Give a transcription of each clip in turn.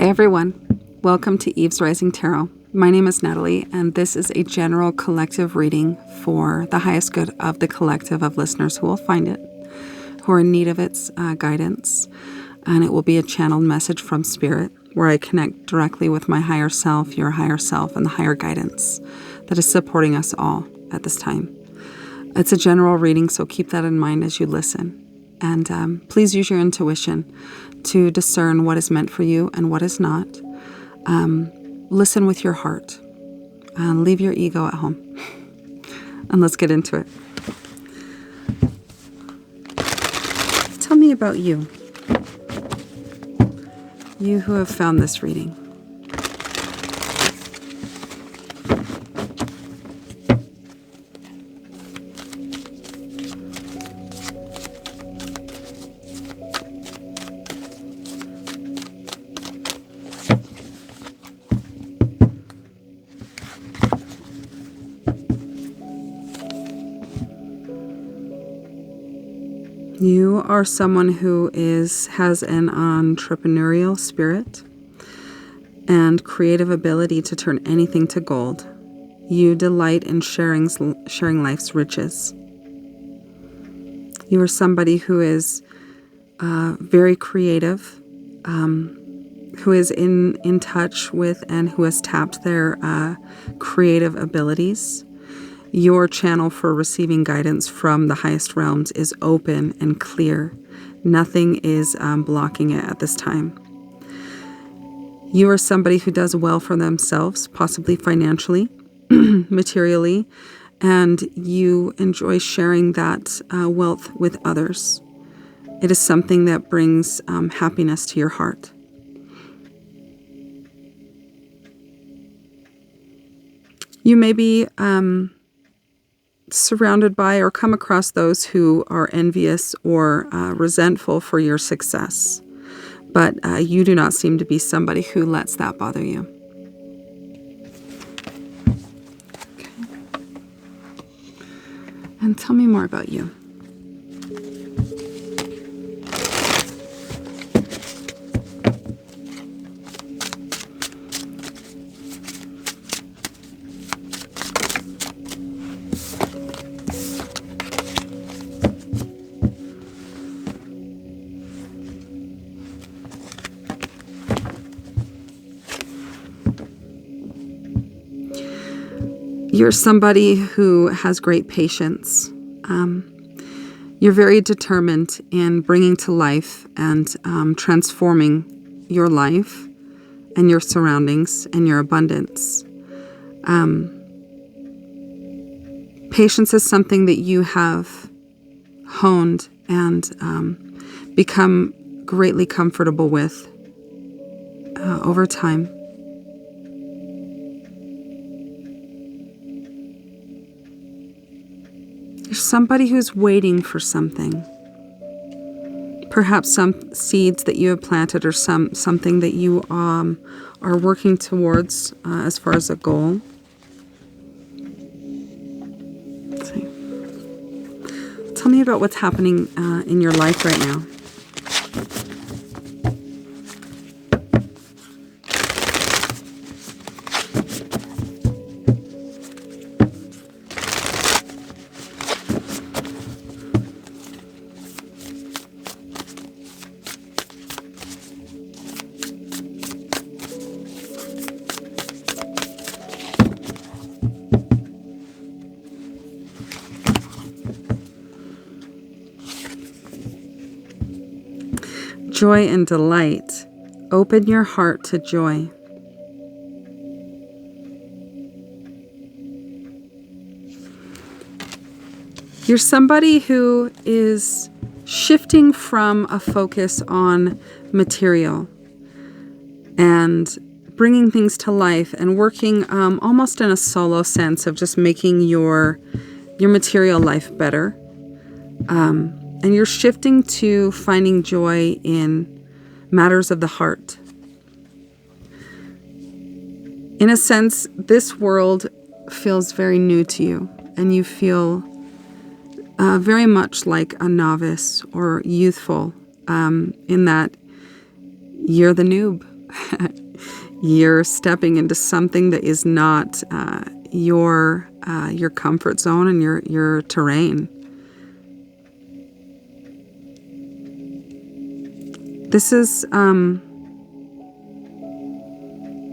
Hi everyone, welcome to Eve's Rising Tarot. My name is Natalie, and this is a general collective reading for the highest good of the collective of listeners who will find it, who are in need of its guidance. And it will be a channeled message from Spirit, where I connect directly with my higher self, your higher self, and the higher guidance that is supporting us all at this time. It's a general reading, so keep that in mind as you listen. And please use your intuition to discern what is meant for you and what is not. Listen with your heart. Leave your ego at home. And let's get into it. Tell me about you. You who have found this reading. You are someone who has an entrepreneurial spirit and creative ability to turn anything to gold. You delight in sharing life's riches. You are somebody who is very creative, who is in touch with and who has tapped their creative abilities. Your channel for receiving guidance from the highest realms is open and clear. Nothing is blocking it at this time. You are somebody who does well for themselves, possibly financially, materially, and you enjoy sharing that wealth with others. It is something that brings happiness to your heart. You may be surrounded by or come across those who are envious or resentful for your success. But you do not seem to be somebody who lets that bother you. Okay. And tell me more about you. You're somebody who has great patience. You're very determined in bringing to life and transforming your life and your surroundings and your abundance. Patience is something that you have honed and become greatly comfortable with over time. You're somebody who's waiting for something. Perhaps some seeds that you have planted or something that you are working towards as far as a goal. Let's see. Tell me about what's happening in your life right now. Joy and delight. Open your heart to joy. You're somebody who is shifting from a focus on material and bringing things to life and working almost in a solo sense of just making your material life better. And you're shifting to finding joy in matters of the heart. In a sense, this world feels very new to you, and you feel very much like a novice or youthful in that you're the noob. You're stepping into something that is not your comfort zone and your terrain. This is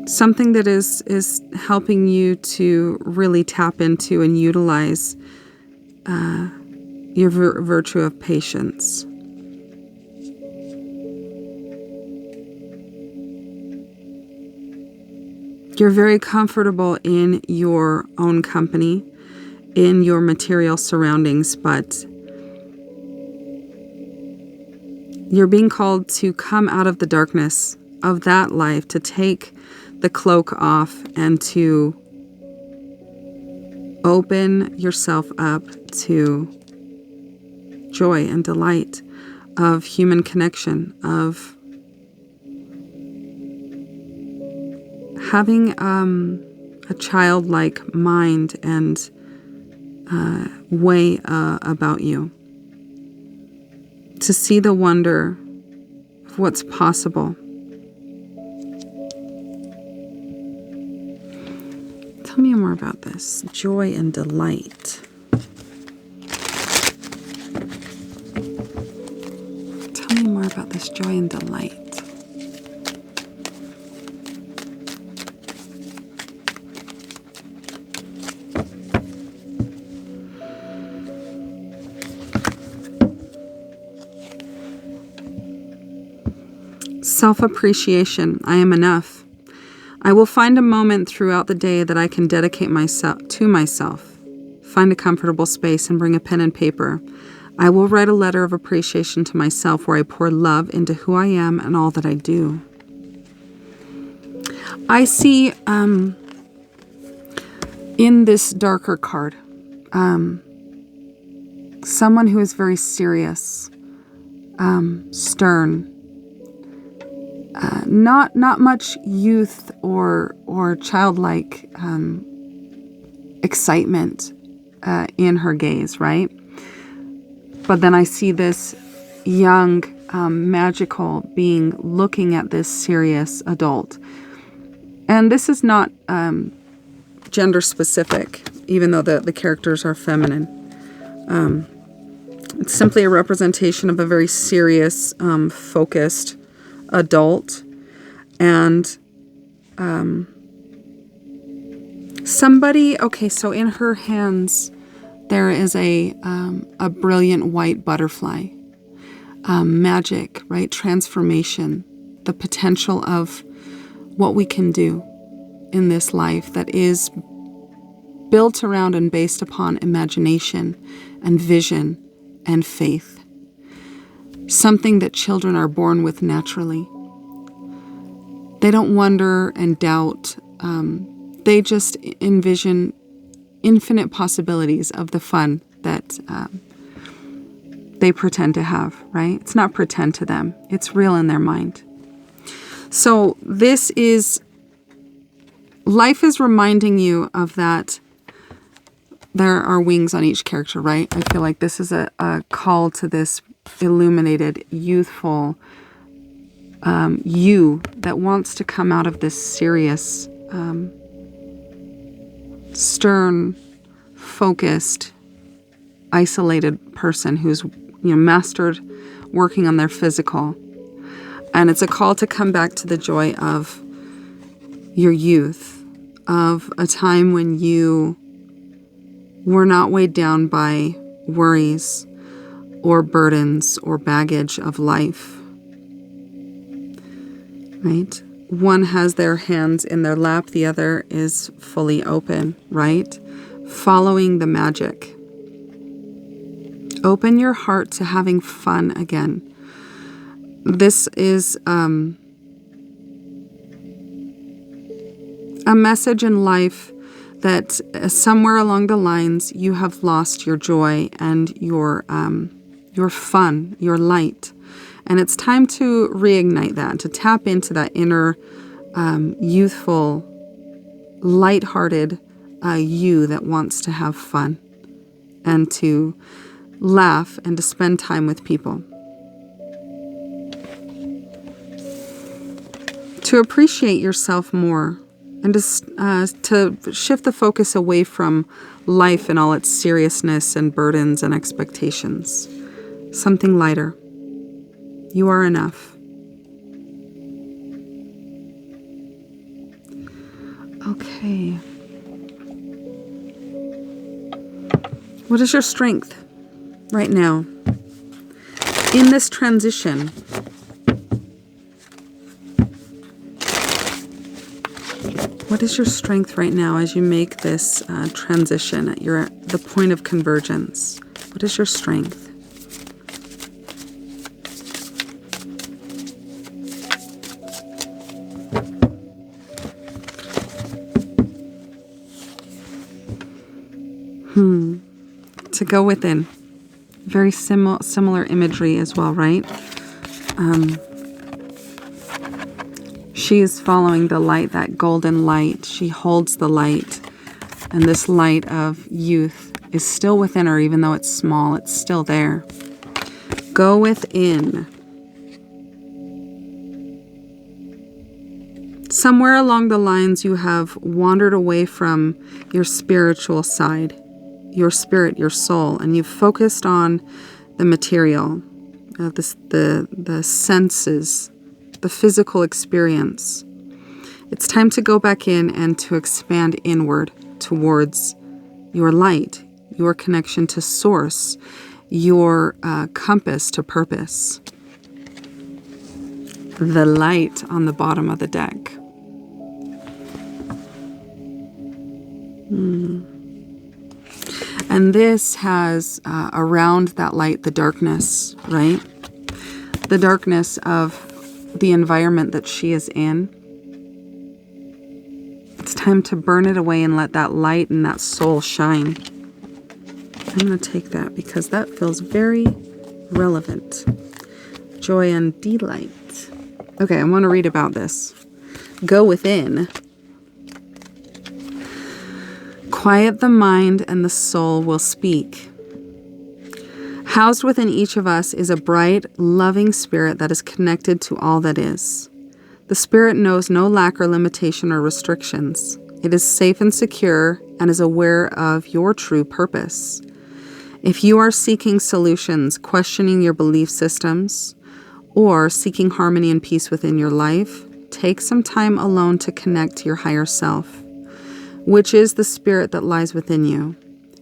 something that is helping you to really tap into and utilize your virtue of patience. You're very comfortable in your own company, in your material surroundings, but you're being called to come out of the darkness of that life, to take the cloak off and to open yourself up to joy and delight of human connection, of having a childlike mind and way about you, to see the wonder of what's possible. Tell me more about this. Joy and delight. Tell me more about this joy and delight. Self-appreciation. I am enough. I will find a moment throughout the day that I can dedicate myself to myself. Find a comfortable space and bring a pen and paper. I will write a letter of appreciation to myself where I pour love into who I am and all that I do. I see in this darker card someone who is very serious, stern, not much youth or childlike excitement in her gaze, right? But then I see this young, magical being looking at this serious adult. And this is not gender specific, even though the characters are feminine. It's simply a representation of a very serious, focused adult, and somebody. Okay, so in her hands there is a brilliant white butterfly. Magic, right? Transformation, the potential of what we can do in this life that is built around and based upon imagination and vision and faith. Something that children are born with naturally. They don't wonder and doubt. They just envision infinite possibilities of the fun that they pretend to have, right? It's not pretend to them. It's real in their mind. So this is, life is reminding you of that. There are wings on each character, right? I feel like this is a call to this illuminated, youthful you that wants to come out of this serious, stern, focused, isolated person who's mastered working on their physical. And it's a call to come back to the joy of your youth, of a time when you were not weighed down by worries or burdens or baggage of life, right? One has their hands in their lap, the other is fully open, right? Following the magic. Open your heart to having fun again. This is a message in life that somewhere along the lines you have lost your joy and your fun, your light. And it's time to reignite that, to tap into that inner youthful, lighthearted you that wants to have fun and to laugh and to spend time with people. to appreciate yourself more, and to shift the focus away from life and all its seriousness and burdens and expectations. Something lighter. You are enough. Okay. What is your strength right now in this transition? What is your strength right now as you make this transition at the point of convergence? What is your strength? To go within. Very similar imagery as well, right? She is following the light, that golden light. She holds the light. And this light of youth is still within her, even though it's small, it's still there. Go within. Somewhere along the lines, you have wandered away from your spiritual side, your spirit, your soul, and you've focused on the material, the senses, the physical experience. It's time to go back in and to expand inward towards your light, your connection to source, your compass to purpose. The light on the bottom of the deck. And this has around that light the darkness, right? The darkness of the environment that she is in. It's time to burn it away and let that light and that soul shine. I'm going to take that because that feels very relevant. Joy and delight. Okay, I want to read about this. Go within. Quiet the mind and the soul will speak. Housed within each of us is a bright, loving spirit that is connected to all that is. The spirit knows no lack or limitation or restrictions. It is safe and secure and is aware of your true purpose. If you are seeking solutions, questioning your belief systems, or seeking harmony and peace within your life, take some time alone to connect to your higher self, which is the spirit that lies within you.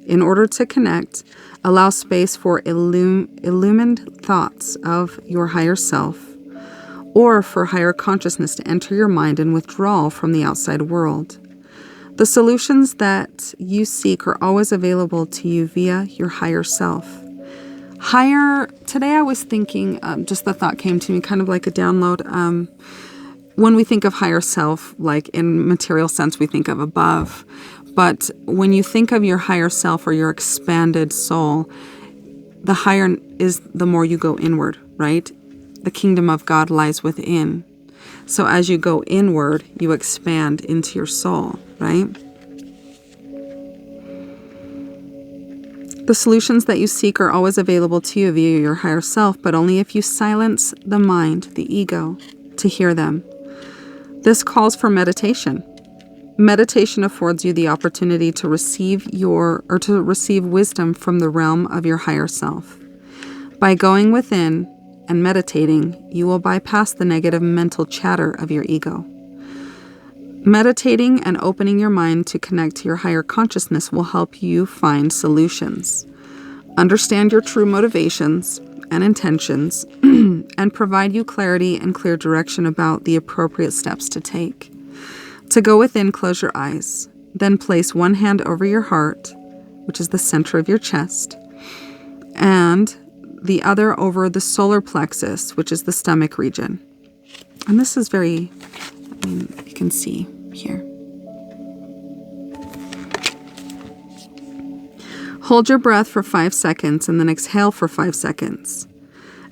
In order to connect, allow space for illumined thoughts of your higher self, or for higher consciousness to enter your mind and withdraw from the outside world. The solutions that you seek are always available to you via your higher self. Today I was thinking, just the thought came to me, kind of like a download. When we think of higher self, like in material sense, we think of above. But when you think of your higher self or your expanded soul, the higher is the more you go inward, right? The kingdom of God lies within. So as you go inward, you expand into your soul, right? The solutions that you seek are always available to you via your higher self, but only if you silence the mind, the ego, to hear them. This calls for meditation. Meditation affords you the opportunity to receive wisdom from the realm of your higher self. By going within and meditating, you will bypass the negative mental chatter of your ego. Meditating and opening your mind to connect to your higher consciousness will help you find solutions, understand your true motivations and intentions, and provide you clarity and clear direction about the appropriate steps to take. To go within, close your eyes. Then place one hand over your heart, which is the center of your chest, and the other over the solar plexus, which is the stomach region. And this is you can see here. Hold your breath for 5 seconds and then exhale for 5 seconds.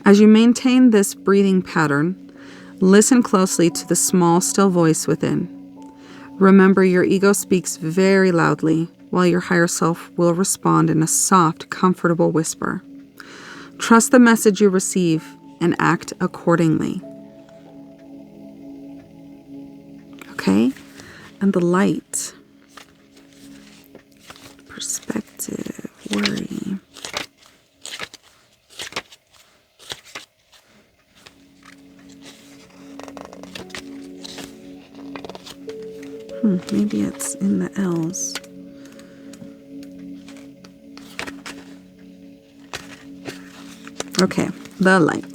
As you maintain this breathing pattern, listen closely to the small, still voice within. Remember, your ego speaks very loudly, while your higher self will respond in a soft, comfortable whisper. Trust the message you receive and act accordingly. Okay? And the light. Perspective, worry. Maybe it's in the L's. Okay, the light.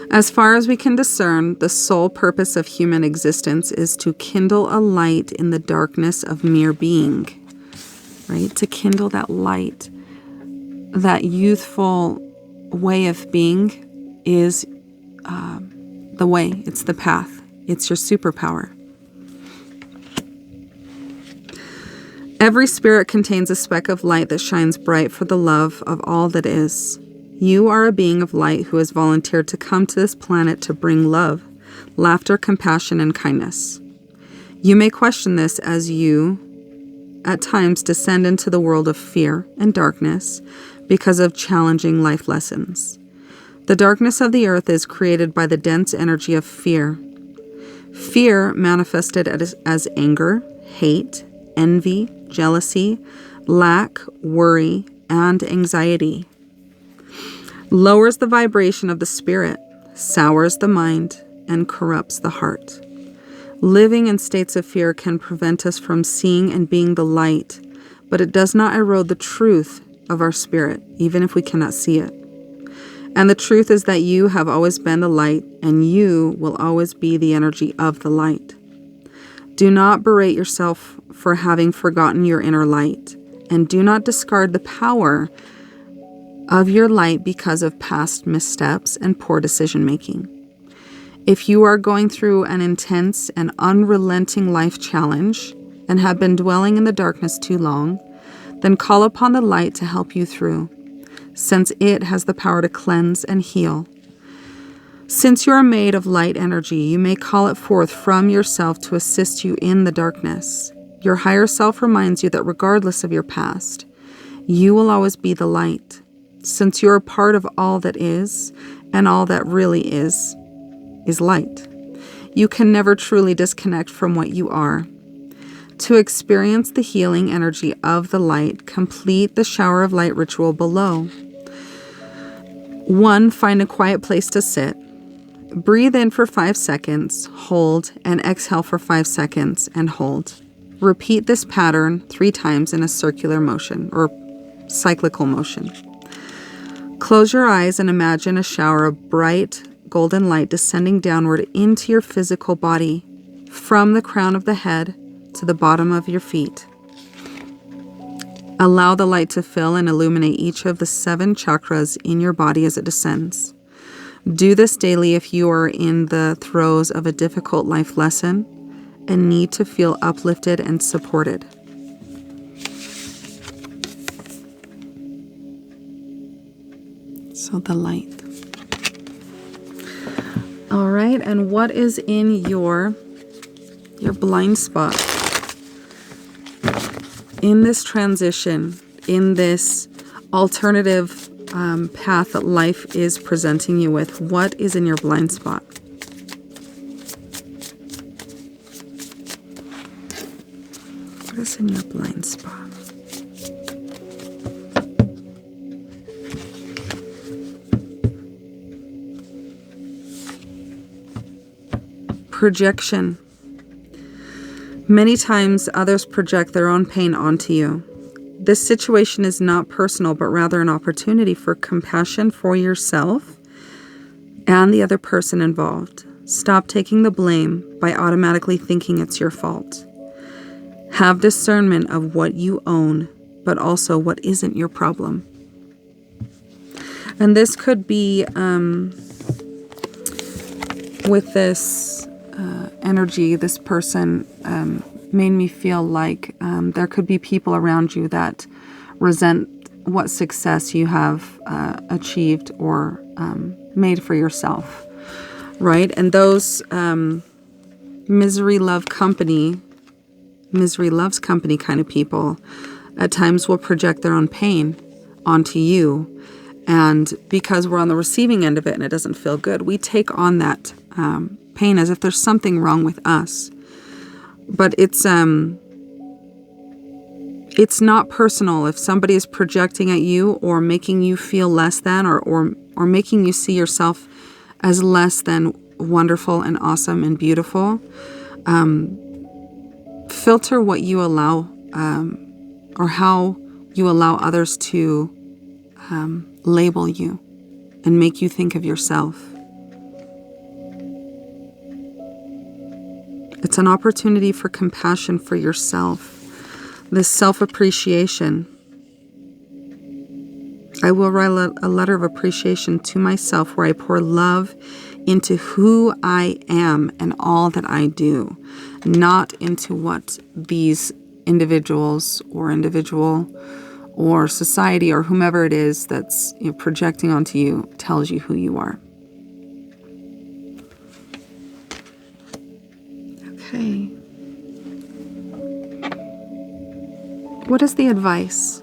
As far as we can discern, the sole purpose of human existence is to kindle a light in the darkness of mere being, right? To kindle that light, that youthful way of being is the way, it's the path, it's your superpower. Every spirit contains a speck of light that shines bright for the love of all that is. You are a being of light who has volunteered to come to this planet to bring love, laughter, compassion, and kindness. You may question this as you, at times, descend into the world of fear and darkness because of challenging life lessons. The darkness of the earth is created by the dense energy of fear. Fear manifested as anger, hate, envy, jealousy, lack, worry, and anxiety. Lowers the vibration of the spirit, sours the mind, and corrupts the heart. Living in states of fear can prevent us from seeing and being the light, but it does not erode the truth of our spirit, even if we cannot see it. And the truth is that you have always been the light, and you will always be the energy of the light. Do not berate yourself for having forgotten your inner light, and do not discard the power of your light because of past missteps and poor decision-making. If you are going through an intense and unrelenting life challenge and have been dwelling in the darkness too long, then call upon the light to help you through, since it has the power to cleanse and heal. Since you are made of light energy, you may call it forth from yourself to assist you in the darkness. Your higher self reminds you that regardless of your past, you will always be the light. Since you are part of all that is, and all that really is light. You can never truly disconnect from what you are. To experience the healing energy of the light, complete the shower of light ritual below. 1. Find a quiet place to sit. Breathe in for 5 seconds, hold, and exhale for 5 seconds, and hold. Repeat this pattern 3 times in a circular motion, or cyclical motion. Close your eyes and imagine a shower of bright, golden light descending downward into your physical body, from the crown of the head to the bottom of your feet. Allow the light to fill and illuminate each of the 7 chakras in your body as it descends. Do this daily if you are in the throes of a difficult life lesson and need to feel uplifted and supported. So the light. All right, and what is in your blind spot? In this transition, in this alternative path that life is presenting you with, what is in your blind spot? What is in your blind spot? Projection. Many times others project their own pain onto you. This situation is not personal, but rather an opportunity for compassion for yourself and the other person involved. Stop taking the blame by automatically thinking it's your fault. Have discernment of what you own, but also what isn't your problem. And this could be with this energy, this person made me feel like there could be people around you that resent what success you have achieved or made for yourself, right? And those misery loves company kind of people at times will project their own pain onto you. And because we're on the receiving end of it and it doesn't feel good, we take on that pain as if there's something wrong with us. But it's not personal. If somebody is projecting at you or making you feel less than, or making you see yourself as less than wonderful and awesome and beautiful, filter what you allow, or how you allow others to label you and make you think of yourself. It's an opportunity for compassion for yourself. This self-appreciation. I will write a letter of appreciation to myself where I pour love into who I am and all that I do, not into what these individuals or society or whomever it is that's projecting onto you tells you who you are. Okay. What is the advice?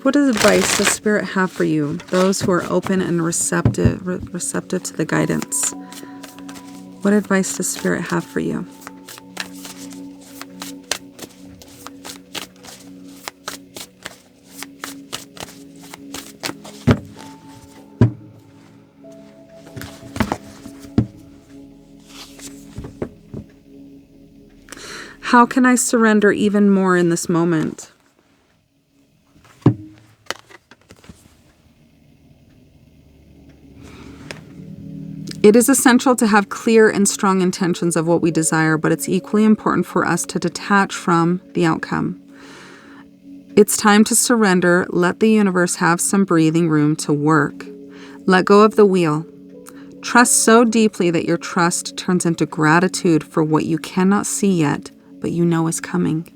What advice does Spirit have for you, those who are open and receptive to the guidance? What advice does Spirit have for you? How can I surrender even more in this moment? It is essential to have clear and strong intentions of what we desire, but it's equally important for us to detach from the outcome. It's time to surrender. Let the universe have some breathing room to work. Let go of the wheel. Trust so deeply that your trust turns into gratitude for what you cannot see yet, but you know is coming.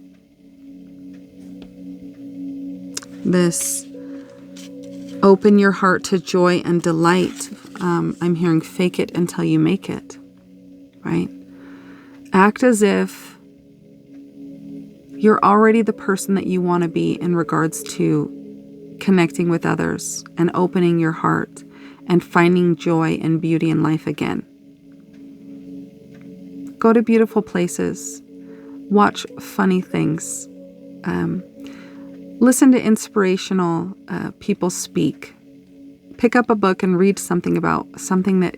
This open your heart to joy and delight. I'm hearing fake it until you make it, right? Act as if you're already the person that you want to be in regards to connecting with others and opening your heart and finding joy and beauty in life again. Go to beautiful places. Watch funny things. Listen to inspirational people speak. Pick up a book and read something about something that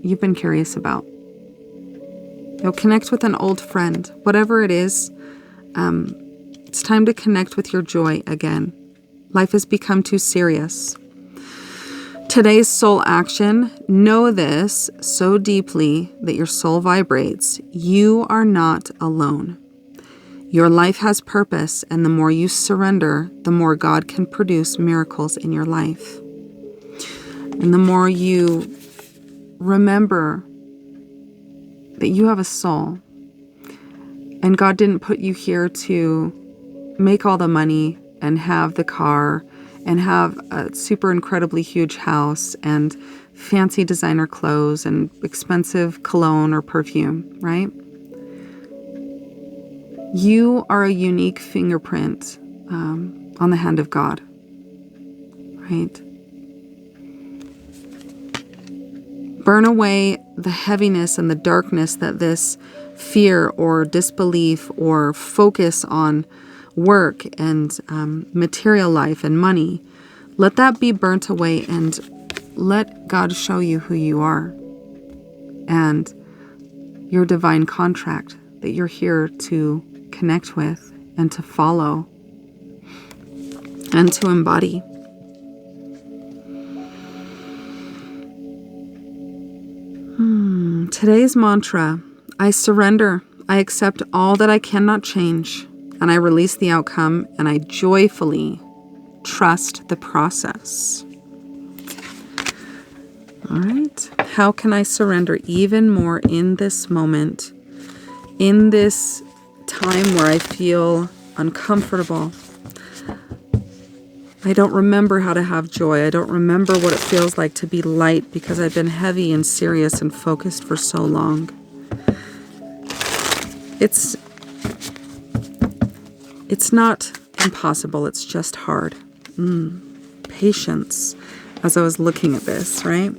you've been curious about. Connect with an old friend. Whatever it is, it's time to connect with your joy again. Life has become too serious. Today's soul action, know this so deeply that your soul vibrates. You are not alone. Your life has purpose, and the more you surrender, the more God can produce miracles in your life. And the more you remember that you have a soul, and God didn't put you here to make all the money and have the car and have a super incredibly huge house and fancy designer clothes and expensive cologne or perfume, right? You are a unique fingerprint on the hand of God, right? Burn away the heaviness and the darkness that this fear or disbelief or focus on work and material life and money, let that be burnt away, and let God show you who you are and your divine contract that you're here to connect with and to follow and to embody. Today's mantra: I surrender. I accept all that I cannot change, and I release the outcome, and I joyfully trust the process. All right. How can I surrender even more in this moment, in this time where I feel uncomfortable? I don't remember how to have joy. I don't remember what it feels like to be light because I've been heavy and serious and focused for so long. It's not impossible. It's just hard. Patience, as I was looking at this, right?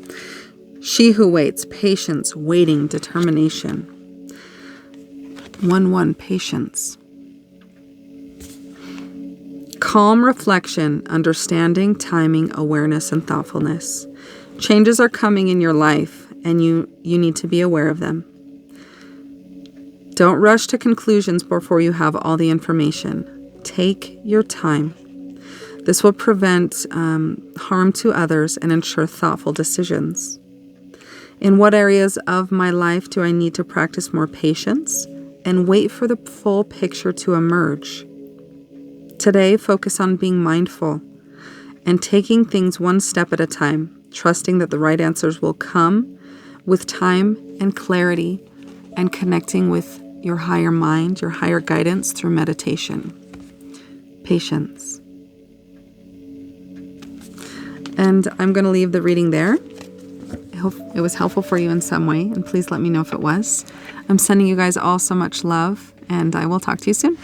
She who waits, patience, waiting, determination. 1-1, patience. Calm reflection, understanding, timing, awareness, and thoughtfulness. Changes are coming in your life, and you need to be aware of them. Don't rush to conclusions before you have all the information. Take your time. This will prevent harm to others and ensure thoughtful decisions. In what areas of my life do I need to practice more patience and wait for the full picture to emerge? Today, focus on being mindful and taking things one step at a time, trusting that the right answers will come with time and clarity, and connecting with your higher mind, your higher guidance through meditation. Patience. And I'm going to leave the reading there. I hope it was helpful for you in some way, and please let me know if it was. I'm sending you guys all so much love, and I will talk to you soon.